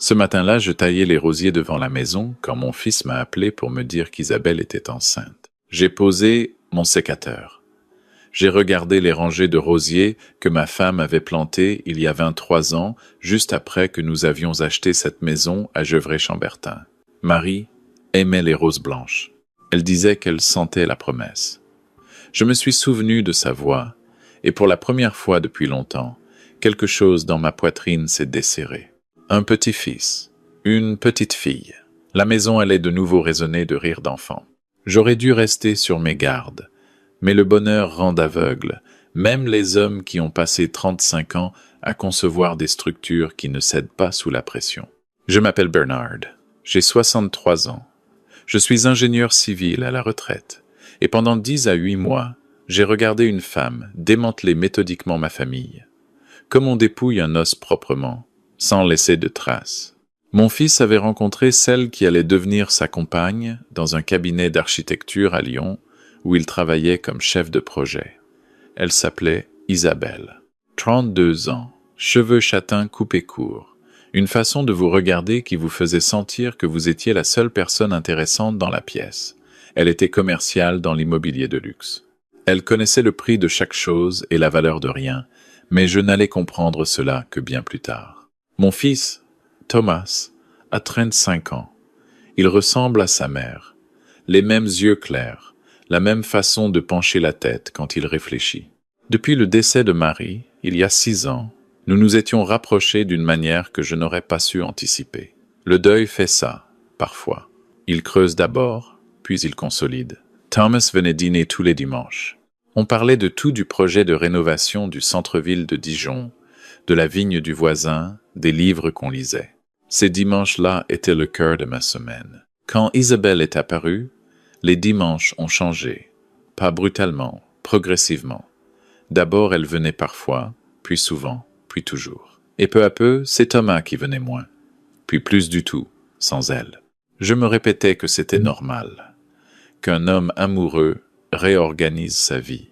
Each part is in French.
Ce matin-là, je taillais les rosiers devant la maison quand mon fils m'a appelé pour me dire qu'Isabelle était enceinte. J'ai posé mon sécateur. J'ai regardé les rangées de rosiers que ma femme avait plantées il y a 23 ans, juste après que nous avions acheté cette maison à Gevrey-Chambertin. Marie aimait les roses blanches. Elle disait qu'elle sentait la promesse. Je me suis souvenu de sa voix, et pour la première fois depuis longtemps, quelque chose dans ma poitrine s'est desserré. Un petit-fils, une petite fille. La maison allait de nouveau résonner de rires d'enfants. J'aurais dû rester sur mes gardes, mais le bonheur rend aveugle, même les hommes qui ont passé 35 ans à concevoir des structures qui ne cèdent pas sous la pression. Je m'appelle Bernard, j'ai 63 ans. Je suis ingénieur civil à la retraite, et pendant 10 à 8 mois, j'ai regardé une femme démanteler méthodiquement ma famille, comme on dépouille un os proprement, sans laisser de traces. Mon fils avait rencontré celle qui allait devenir sa compagne dans un cabinet d'architecture à Lyon, où il travaillait comme chef de projet. Elle s'appelait Isabelle. 32 ans, cheveux châtains coupés courts, une façon de vous regarder qui vous faisait sentir que vous étiez la seule personne intéressante dans la pièce. Elle était commerciale dans l'immobilier de luxe. Elle connaissait le prix de chaque chose et la valeur de rien, mais je n'allais comprendre cela que bien plus tard. Mon fils, Thomas, a 35 ans. Il ressemble à sa mère. Les mêmes yeux clairs, la même façon de pencher la tête quand il réfléchit. Depuis le décès de Marie, il y a 6 ans, nous nous étions rapprochés d'une manière que je n'aurais pas su anticiper. Le deuil fait ça, parfois. Il creuse d'abord, puis il consolide. Thomas venait dîner tous les dimanches. On parlait de tout du projet de rénovation du centre-ville de Dijon, de la vigne du voisin, des livres qu'on lisait. Ces dimanches-là étaient le cœur de ma semaine. Quand Isabelle est apparue, les dimanches ont changé, pas brutalement, progressivement. D'abord, elle venait parfois, puis souvent, puis toujours. Et peu à peu, c'est Thomas qui venait moins, puis plus du tout, sans elle. Je me répétais que c'était normal, qu'un homme amoureux réorganise sa vie,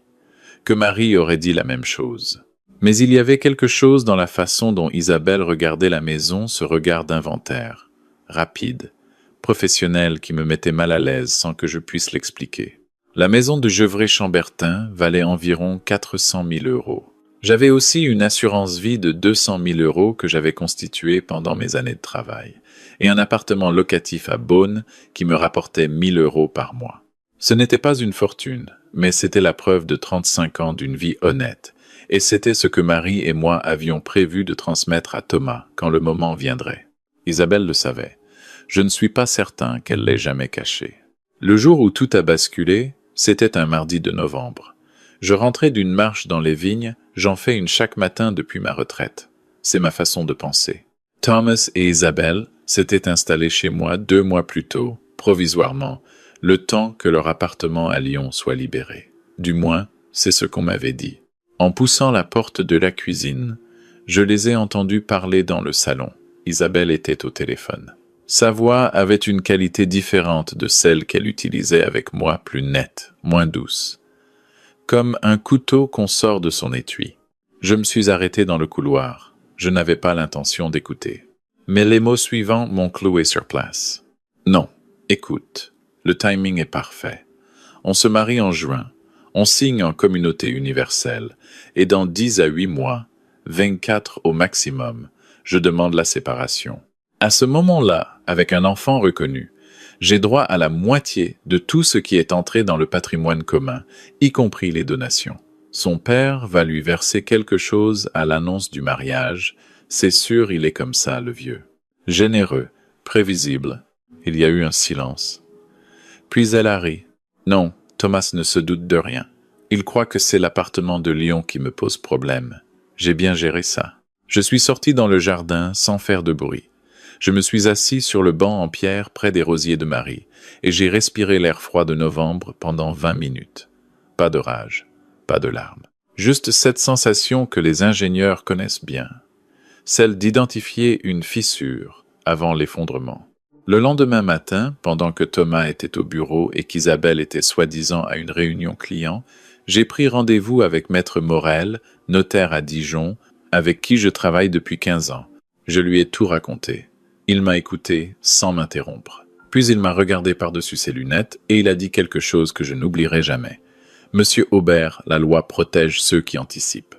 que Marie aurait dit la même chose. Mais il y avait quelque chose dans la façon dont Isabelle regardait la maison, ce regard d'inventaire, rapide, professionnel qui me mettait mal à l'aise sans que je puisse l'expliquer. La maison de Gevrey-Chambertin valait environ 400 000 €. J'avais aussi une assurance vie de 200 000 € que j'avais constituée pendant mes années de travail, et un appartement locatif à Beaune qui me rapportait 1 000 € par mois. Ce n'était pas une fortune, mais c'était la preuve de 35 ans d'une vie honnête, et c'était ce que Marie et moi avions prévu de transmettre à Thomas quand le moment viendrait. Isabelle le savait. Je ne suis pas certain qu'elle l'ait jamais caché. Le jour où tout a basculé, c'était un mardi de novembre. Je rentrais d'une marche dans les vignes, j'en fais une chaque matin depuis ma retraite. C'est ma façon de penser. Thomas et Isabelle s'étaient installés chez moi 2 mois plus tôt, provisoirement, le temps que leur appartement à Lyon soit libéré. Du moins, c'est ce qu'on m'avait dit. En poussant la porte de la cuisine, je les ai entendus parler dans le salon. Isabelle était au téléphone. Sa voix avait une qualité différente de celle qu'elle utilisait avec moi, plus nette, moins douce. Comme un couteau qu'on sort de son étui. Je me suis arrêté dans le couloir. Je n'avais pas l'intention d'écouter. Mais les mots suivants m'ont cloué sur place. Non, écoute, le timing est parfait. On se marie en juin. On signe en communauté universelle. Et dans 10 à 8 mois, 24 au maximum, je demande la séparation. À ce moment-là, avec un enfant reconnu, j'ai droit à la moitié de tout ce qui est entré dans le patrimoine commun, y compris les donations. Son père va lui verser quelque chose à l'annonce du mariage. C'est sûr, il est comme ça, le vieux. Généreux, prévisible. Il y a eu un silence. Puis elle a ri. Non, Thomas ne se doute de rien. Il croit que c'est l'appartement de Lyon qui me pose problème. J'ai bien géré ça. Je suis sorti dans le jardin sans faire de bruit. Je me suis assis sur le banc en pierre près des rosiers de Marie, et j'ai respiré l'air froid de novembre pendant 20 minutes. Pas de rage, pas de larmes. Juste cette sensation que les ingénieurs connaissent bien, celle d'identifier une fissure avant l'effondrement. Le lendemain matin, pendant que Thomas était au bureau et qu'Isabelle était soi-disant à une réunion client, j'ai pris rendez-vous avec Maître Morel, notaire à Dijon, avec qui je travaille depuis 15 ans. Je lui ai tout raconté. Il m'a écouté sans m'interrompre. Puis il m'a regardé par-dessus ses lunettes et il a dit quelque chose que je n'oublierai jamais. Monsieur Aubert, la loi protège ceux qui anticipent.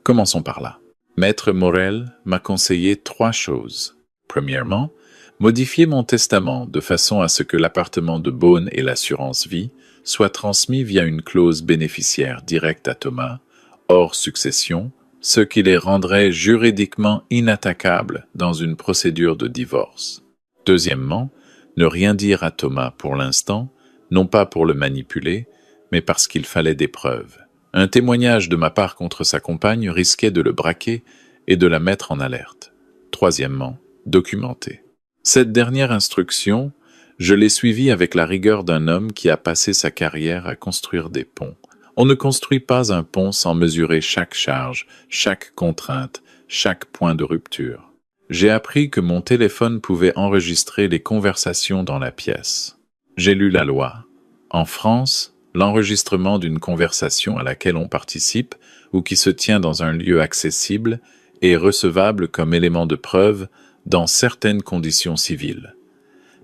Commençons par là. Maître Morel m'a conseillé 3 choses. Premièrement, modifier mon testament de façon à ce que l'appartement de Beaune et l'assurance vie soient transmis via une clause bénéficiaire directe à Thomas, hors succession, ce qui les rendrait juridiquement inattaquables dans une procédure de divorce. Deuxièmement, ne rien dire à Thomas pour l'instant, non pas pour le manipuler, mais parce qu'il fallait des preuves. Un témoignage de ma part contre sa compagne risquait de le braquer et de la mettre en alerte. Troisièmement, documenter. Cette dernière instruction, je l'ai suivie avec la rigueur d'un homme qui a passé sa carrière à construire des ponts. On ne construit pas un pont sans mesurer chaque charge, chaque contrainte, chaque point de rupture. J'ai appris que mon téléphone pouvait enregistrer les conversations dans la pièce. J'ai lu la loi. En France, l'enregistrement d'une conversation à laquelle on participe ou qui se tient dans un lieu accessible est recevable comme élément de preuve dans certaines conditions civiles.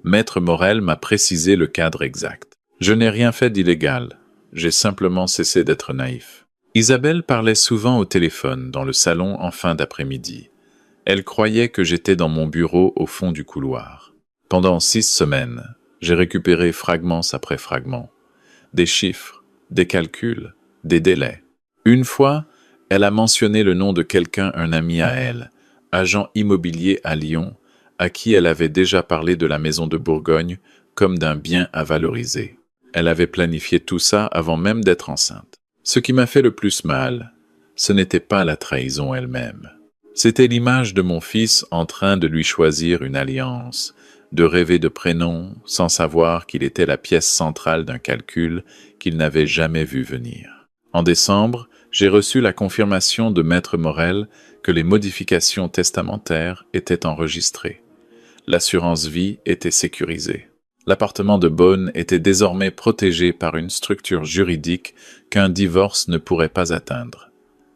Maître Morel m'a précisé le cadre exact. Je n'ai rien fait d'illégal. J'ai simplement cessé d'être naïf. Isabelle parlait souvent au téléphone dans le salon en fin d'après-midi. Elle croyait que j'étais dans mon bureau au fond du couloir. Pendant 6 semaines, j'ai récupéré fragments après fragments. Des chiffres, des calculs, des délais. Une fois, elle a mentionné le nom de quelqu'un, un ami à elle, agent immobilier à Lyon, à qui elle avait déjà parlé de la maison de Bourgogne comme d'un bien à valoriser. Elle avait planifié tout ça avant même d'être enceinte. Ce qui m'a fait le plus mal, ce n'était pas la trahison elle-même. C'était l'image de mon fils en train de lui choisir une alliance, de rêver de prénom sans savoir qu'il était la pièce centrale d'un calcul qu'il n'avait jamais vu venir. En décembre, j'ai reçu la confirmation de Maître Morel que les modifications testamentaires étaient enregistrées. L'assurance vie était sécurisée. L'appartement de Beaune était désormais protégé par une structure juridique qu'un divorce ne pourrait pas atteindre.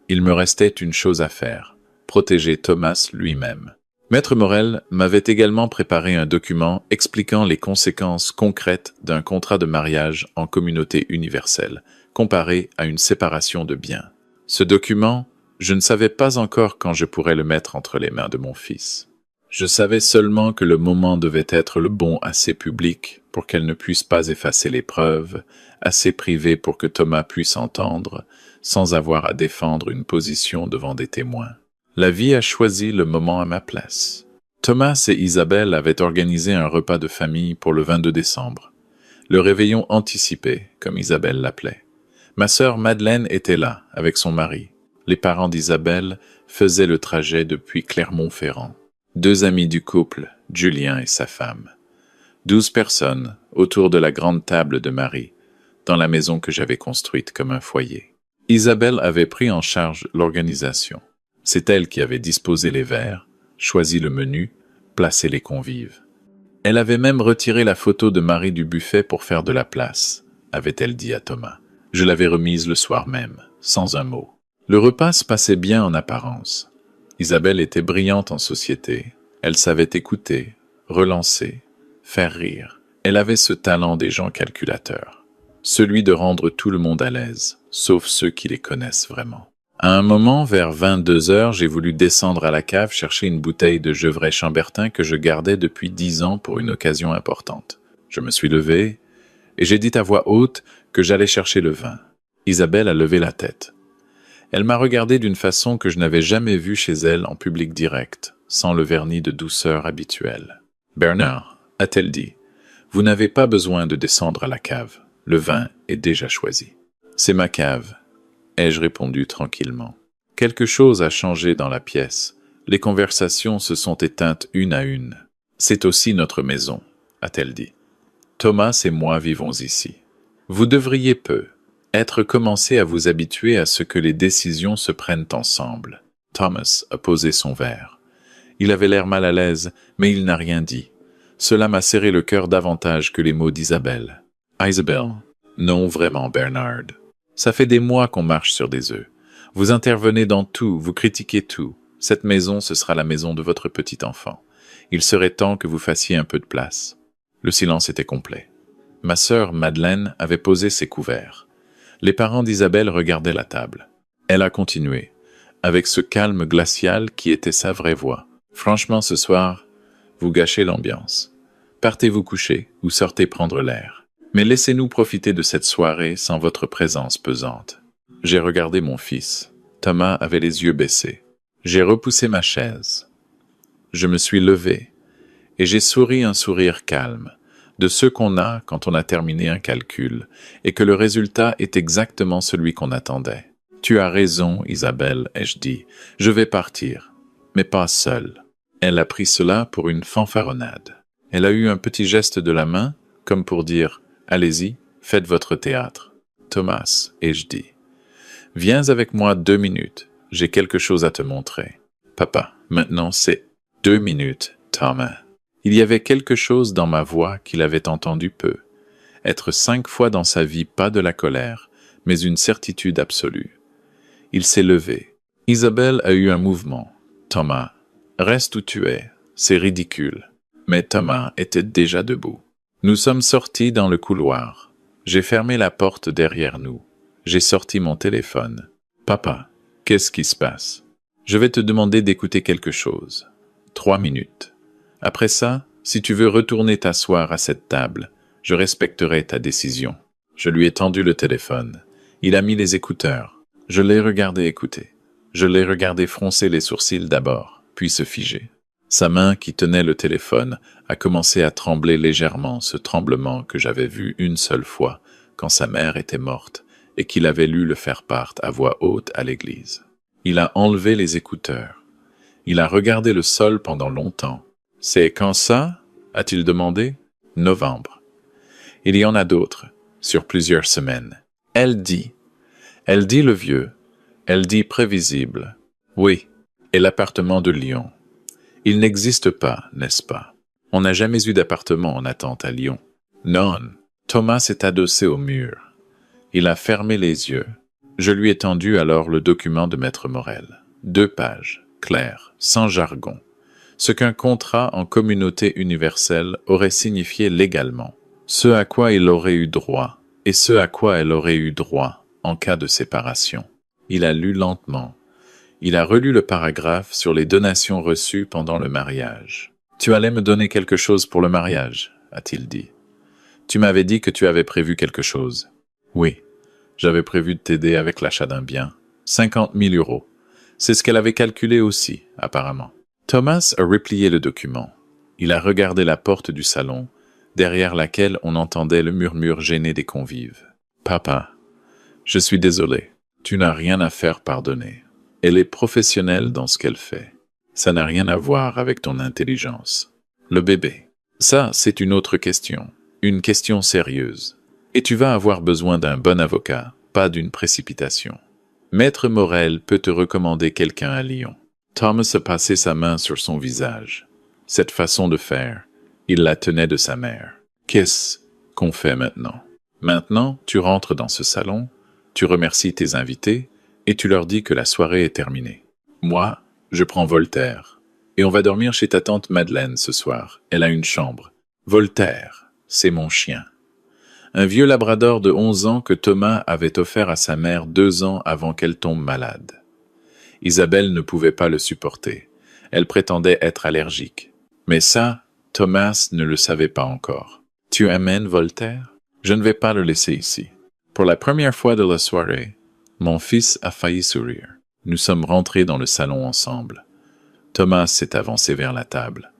Il me restait une chose à faire, protéger Thomas lui-même. Maître Morel m'avait également préparé un document expliquant les conséquences concrètes d'un contrat de mariage en communauté universelle, comparé à une séparation de biens. Ce document, je ne savais pas encore quand je pourrais le mettre entre les mains de mon fils. Je savais seulement que le moment devait être le bon, assez public pour qu'elle ne puisse pas effacer les preuves, assez privé pour que Thomas puisse entendre, sans avoir à défendre une position devant des témoins. La vie a choisi le moment à ma place. Thomas et Isabelle avaient organisé un repas de famille pour le 22 décembre. Le réveillon anticipé, comme Isabelle l'appelait. Ma sœur Madeleine était là, avec son mari. Les parents d'Isabelle faisaient le trajet depuis Clermont-Ferrand. 2 amis du couple, Julien et sa femme. 12 personnes autour de la grande table de Marie, dans la maison que j'avais construite comme un foyer. Isabelle avait pris en charge l'organisation. C'est elle qui avait disposé les verres, choisi le menu, placé les convives. Elle avait même retiré la photo de Marie du buffet pour faire de la place, avait-elle dit à Thomas. Je l'avais remise le soir même, sans un mot. Le repas se passait bien en apparence. Isabelle était brillante en société. Elle savait écouter, relancer, faire rire. Elle avait ce talent des gens calculateurs, celui de rendre tout le monde à l'aise, sauf ceux qui les connaissent vraiment. À un moment, vers 22 heures, j'ai voulu descendre à la cave chercher une bouteille de Gevrey Chambertin que je gardais depuis 10 ans pour une occasion importante. Je me suis levé et j'ai dit à voix haute que j'allais chercher le vin. Isabelle a levé la tête. Elle m'a regardé d'une façon que je n'avais jamais vue chez elle en public direct, sans le vernis de douceur habituel. « Bernard, a-t-elle dit, vous n'avez pas besoin de descendre à la cave. Le vin est déjà choisi. »« C'est ma cave, » ai-je répondu tranquillement. Quelque chose a changé dans la pièce. Les conversations se sont éteintes une à une. « C'est aussi notre maison, » a-t-elle dit. « Thomas et moi vivons ici. Vous devriez être commencé à vous habituer à ce que les décisions se prennent ensemble. » Thomas a posé son verre. Il avait l'air mal à l'aise, mais il n'a rien dit. Cela m'a serré le cœur davantage que les mots d'Isabelle. « Isabelle, non vraiment, Bernard. Ça fait des mois qu'on marche sur des œufs. Vous intervenez dans tout, vous critiquez tout. Cette maison, ce sera la maison de votre petit enfant. Il serait temps que vous fassiez un peu de place. Le silence était complet. Ma sœur Madeleine avait posé ses couverts. Les parents d'Isabelle regardaient la table. Elle a continué, avec ce calme glacial qui était sa vraie voix. Franchement, ce soir, vous gâchez l'ambiance. Partez vous coucher ou sortez prendre l'air. Mais laissez-nous profiter de cette soirée sans votre présence pesante. J'ai regardé mon fils. Thomas avait les yeux baissés. J'ai repoussé ma chaise. Je me suis levé et j'ai souri un sourire calme, de ceux qu'on a quand on a terminé un calcul et que le résultat est exactement celui qu'on attendait. Tu as raison, Isabelle, ai-je dit. Je vais partir, mais pas seule. Elle a pris cela pour une fanfaronnade. Elle a eu un petit geste de la main, comme pour dire « Allez-y, faites votre théâtre ». Thomas, ai-je dit. Viens avec moi 2 minutes, j'ai quelque chose à te montrer. Papa, maintenant c'est 2 minutes, Thomas. Il y avait quelque chose dans ma voix qu'il avait entendu peu. Être 5 fois dans sa vie pas de la colère, mais une certitude absolue. Il s'est levé. Isabelle a eu un mouvement. Thomas, reste où tu es, c'est ridicule. Mais Thomas était déjà debout. Nous sommes sortis dans le couloir. J'ai fermé la porte derrière nous. J'ai sorti mon téléphone. Papa, qu'est-ce qui se passe? Je vais te demander d'écouter quelque chose. 3 minutes. Après ça, si tu veux retourner t'asseoir à cette table, je respecterai ta décision. Je lui ai tendu le téléphone. Il a mis les écouteurs. Je l'ai regardé écouter. Je l'ai regardé froncer les sourcils d'abord, puis se figer. Sa main qui tenait le téléphone a commencé à trembler légèrement, ce tremblement que j'avais vu une seule fois, quand sa mère était morte, et qu'il avait lu le faire-part à voix haute à l'église. Il a enlevé les écouteurs. Il a regardé le sol pendant longtemps. « C'est quand ça ?» a-t-il demandé. « Novembre. » Il y en a d'autres, sur plusieurs semaines. Elle dit le vieux, elle dit prévisible. Oui, et l'appartement de Lyon. Il n'existe pas, n'est-ce pas? On n'a jamais eu d'appartement en attente à Lyon. Non. Thomas s'est adossé au mur. Il a fermé les yeux. Je lui ai tendu alors le document de Maître Morel. 2 pages, claires, sans jargon. Ce qu'un contrat en communauté universelle aurait signifié légalement. Ce à quoi il aurait eu droit, et ce à quoi elle aurait eu droit en cas de séparation. Il a lu lentement. Il a relu le paragraphe sur les donations reçues pendant le mariage. « Tu allais me donner quelque chose pour le mariage » a-t-il dit. « Tu m'avais dit que tu avais prévu quelque chose. » « Oui, j'avais prévu de t'aider avec l'achat d'un bien. 50 000 €. C'est ce qu'elle avait calculé aussi, apparemment. » Thomas a replié le document. Il a regardé la porte du salon, derrière laquelle on entendait le murmure gêné des convives. « Papa, je suis désolé. Tu n'as rien à faire pardonner. Elle est professionnelle dans ce qu'elle fait. Ça n'a rien à voir avec ton intelligence. Le bébé. Ça, c'est une autre question. Une question sérieuse. Et tu vas avoir besoin d'un bon avocat, pas d'une précipitation. Maître Morel peut te recommander quelqu'un à Lyon. » Thomas a passé sa main sur son visage. Cette façon de faire, il la tenait de sa mère. « Qu'est-ce qu'on fait maintenant? Maintenant, tu rentres dans ce salon, tu remercies tes invités, et tu leur dis que la soirée est terminée. Moi, je prends Voltaire, et on va dormir chez ta tante Madeleine ce soir. Elle a une chambre. Voltaire, c'est mon chien. Un vieux labrador de 11 ans que Thomas avait offert à sa mère 2 ans avant qu'elle tombe malade. Isabelle ne pouvait pas le supporter. Elle prétendait être allergique. Mais ça, Thomas ne le savait pas encore. « Tu amènes Voltaire? Je ne vais pas le laisser ici. » Pour la première fois de la soirée, mon fils a failli sourire. Nous sommes rentrés dans le salon ensemble. Thomas s'est avancé vers la table.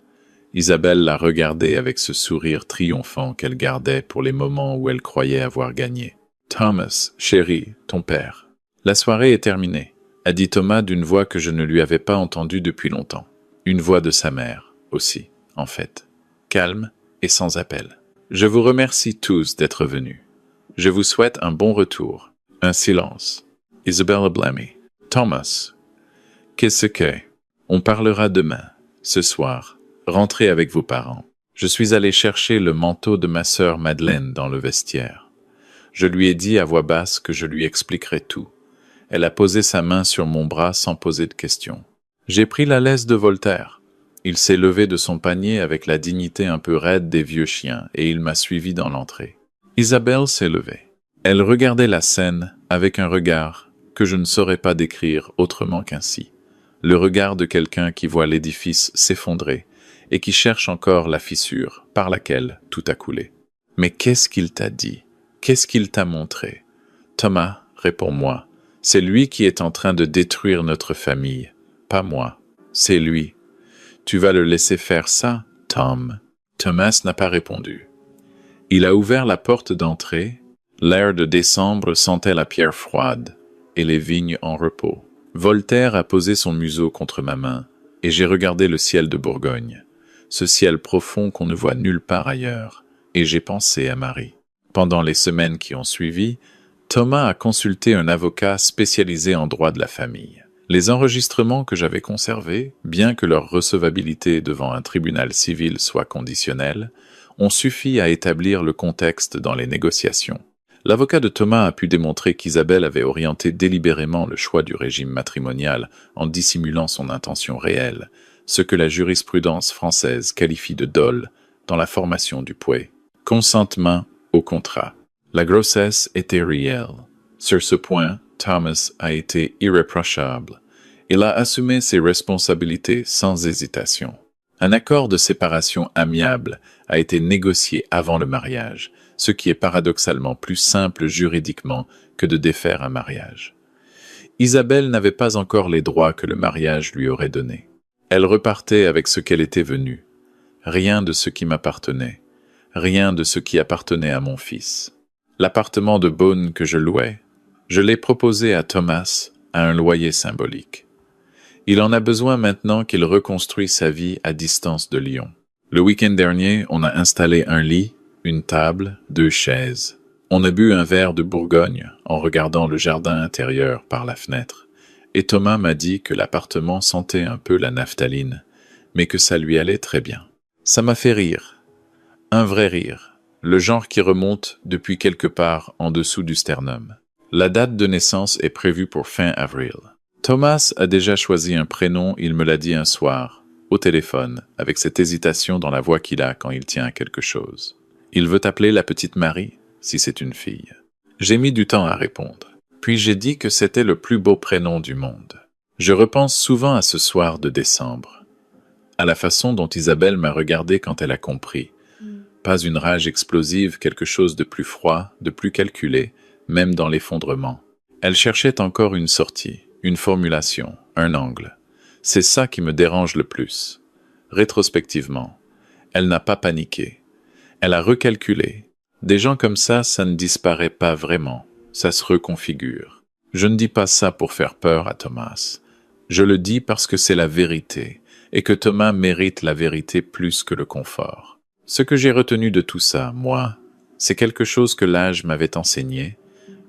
Isabelle l'a regardé avec ce sourire triomphant qu'elle gardait pour les moments où elle croyait avoir gagné. « Thomas, chéri, ton père. La soirée est terminée, » a dit Thomas d'une voix que je ne lui avais pas entendue depuis longtemps. Une voix de sa mère, aussi, en fait. Calme et sans appel. « Je vous remercie tous d'être venus. Je vous souhaite un bon retour. » Un silence. Isabelle blâmée. « Thomas, qu'est-ce que... On parlera demain, ce soir. Rentrez avec vos parents. » Je suis allé chercher le manteau de ma sœur Madeleine dans le vestiaire. Je lui ai dit à voix basse que je lui expliquerais tout. Elle a posé sa main sur mon bras sans poser de questions. « J'ai pris la laisse de Voltaire. Il s'est levé de son panier avec la dignité un peu raide des vieux chiens et il m'a suivi dans l'entrée. Isabelle s'est levée. Elle regardait la scène avec un regard que je ne saurais pas décrire autrement qu'ainsi. Le regard de quelqu'un qui voit l'édifice s'effondrer et qui cherche encore la fissure par laquelle tout a coulé. « Mais qu'est-ce qu'il t'a dit? Qu'est-ce qu'il t'a montré? » « Thomas, réponds-moi, c'est lui qui est en train de détruire notre famille, pas moi. C'est lui. Tu vas le laisser faire ça, Tom? » Thomas n'a pas répondu. Il a ouvert la porte d'entrée. L'air de décembre sentait la pierre froide et les vignes en repos. Voltaire a posé son museau contre ma main et j'ai regardé le ciel de Bourgogne, ce ciel profond qu'on ne voit nulle part ailleurs, et j'ai pensé à Marie. Pendant les semaines qui ont suivi, Thomas a consulté un avocat spécialisé en droit de la famille. Les enregistrements que j'avais conservés, bien que leur recevabilité devant un tribunal civil soit conditionnelle, ont suffi à établir le contexte dans les négociations. L'avocat de Thomas a pu démontrer qu'Isabelle avait orienté délibérément le choix du régime matrimonial en dissimulant son intention réelle, ce que la jurisprudence française qualifie de dol dans la formation du POUE. Consentement au contrat. La grossesse était réelle. Sur ce point, Thomas a été irréprochable. Il a assumé ses responsabilités sans hésitation. Un accord de séparation amiable a été négocié avant le mariage, ce qui est paradoxalement plus simple juridiquement que de défaire un mariage. Isabelle n'avait pas encore les droits que le mariage lui aurait donnés. Elle repartait avec ce qu'elle était venue. Rien de ce qui m'appartenait. Rien de ce qui appartenait à mon fils. L'appartement de Beaune que je louais, je l'ai proposé à Thomas à un loyer symbolique. Il en a besoin maintenant qu'il reconstruit sa vie à distance de Lyon. Le week-end dernier, on a installé un lit, une table, 2 chaises. On a bu un verre de Bourgogne en regardant le jardin intérieur par la fenêtre. Et Thomas m'a dit que l'appartement sentait un peu la naphtaline, mais que ça lui allait très bien. Ça m'a fait rire. Un vrai rire. Le genre qui remonte depuis quelque part en dessous du sternum. La date de naissance est prévue pour fin avril. Thomas a déjà choisi un prénom, il me l'a dit un soir, au téléphone, avec cette hésitation dans la voix qu'il a quand il tient à quelque chose. Il veut appeler la petite Marie, si c'est une fille. J'ai mis du temps à répondre. Puis j'ai dit que c'était le plus beau prénom du monde. Je repense souvent à ce soir de décembre, à la façon dont Isabelle m'a regardé quand elle a compris. Pas une rage explosive, quelque chose de plus froid, de plus calculé, même dans l'effondrement. Elle cherchait encore une sortie, une formulation, un angle. C'est ça qui me dérange le plus. Rétrospectivement, elle n'a pas paniqué. Elle a recalculé. Des gens comme ça ne disparaît pas vraiment. Ça se reconfigure. Je ne dis pas ça pour faire peur à Thomas. Je le dis parce que c'est la vérité, et que Thomas mérite la vérité plus que le confort. Ce que j'ai retenu de tout ça, moi, c'est quelque chose que l'âge m'avait enseigné,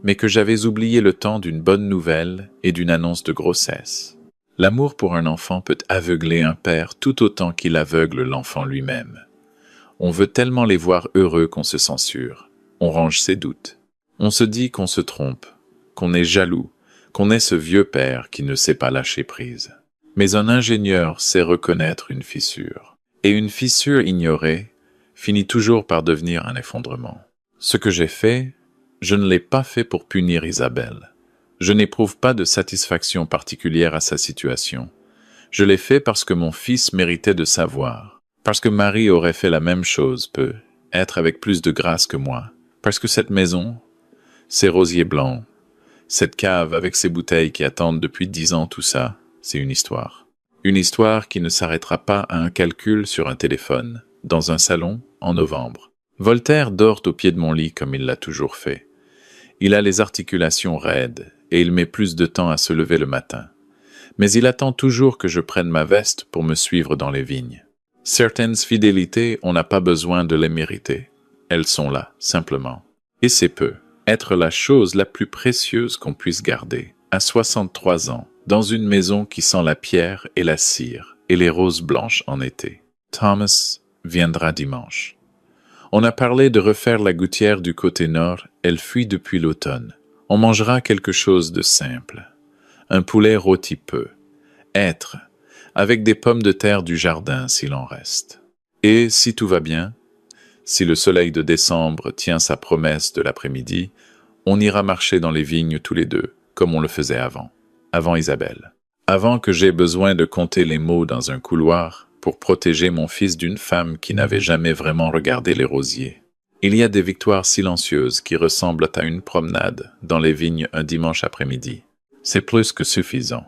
mais que j'avais oublié le temps d'une bonne nouvelle et d'une annonce de grossesse. L'amour pour un enfant peut aveugler un père tout autant qu'il aveugle l'enfant lui-même. On veut tellement les voir heureux qu'on se censure. On range ses doutes. On se dit qu'on se trompe, qu'on est jaloux, qu'on est ce vieux père qui ne sait pas lâcher prise. Mais un ingénieur sait reconnaître une fissure. Et une fissure ignorée finit toujours par devenir un effondrement. Ce que j'ai fait, je ne l'ai pas fait pour punir Isabelle. Je n'éprouve pas de satisfaction particulière à sa situation. Je l'ai fait parce que mon fils méritait de savoir, parce que Marie aurait fait la même chose, peut être avec plus de grâce que moi, parce que cette maison, ces rosiers blancs, cette cave avec ces bouteilles qui attendent depuis 10 ans, tout ça, c'est une histoire. Une histoire qui ne s'arrêtera pas à un calcul sur un téléphone, dans un salon, en novembre. Voltaire dort au pied de mon lit comme il l'a toujours fait. Il a les articulations raides et il met plus de temps à se lever le matin. Mais il attend toujours que je prenne ma veste pour me suivre dans les vignes. Certaines fidélités, on n'a pas besoin de les mériter. Elles sont là, simplement. Et c'est peu. Être la chose la plus précieuse qu'on puisse garder, à 63 ans, dans une maison qui sent la pierre et la cire, et les roses blanches en été. Thomas viendra dimanche. On a parlé de refaire la gouttière du côté nord, elle fuit depuis l'automne. On mangera quelque chose de simple. Un poulet rôti peu. Être, avec des pommes de terre du jardin s'il en reste. Et si tout va bien, si le soleil de décembre tient sa promesse de l'après-midi, on ira marcher dans les vignes tous les deux, comme on le faisait avant Isabelle. Avant que j'aie besoin de compter les mots dans un couloir pour protéger mon fils d'une femme qui n'avait jamais vraiment regardé les rosiers. Il y a des victoires silencieuses qui ressemblent à une promenade dans les vignes un dimanche après-midi. C'est plus que suffisant.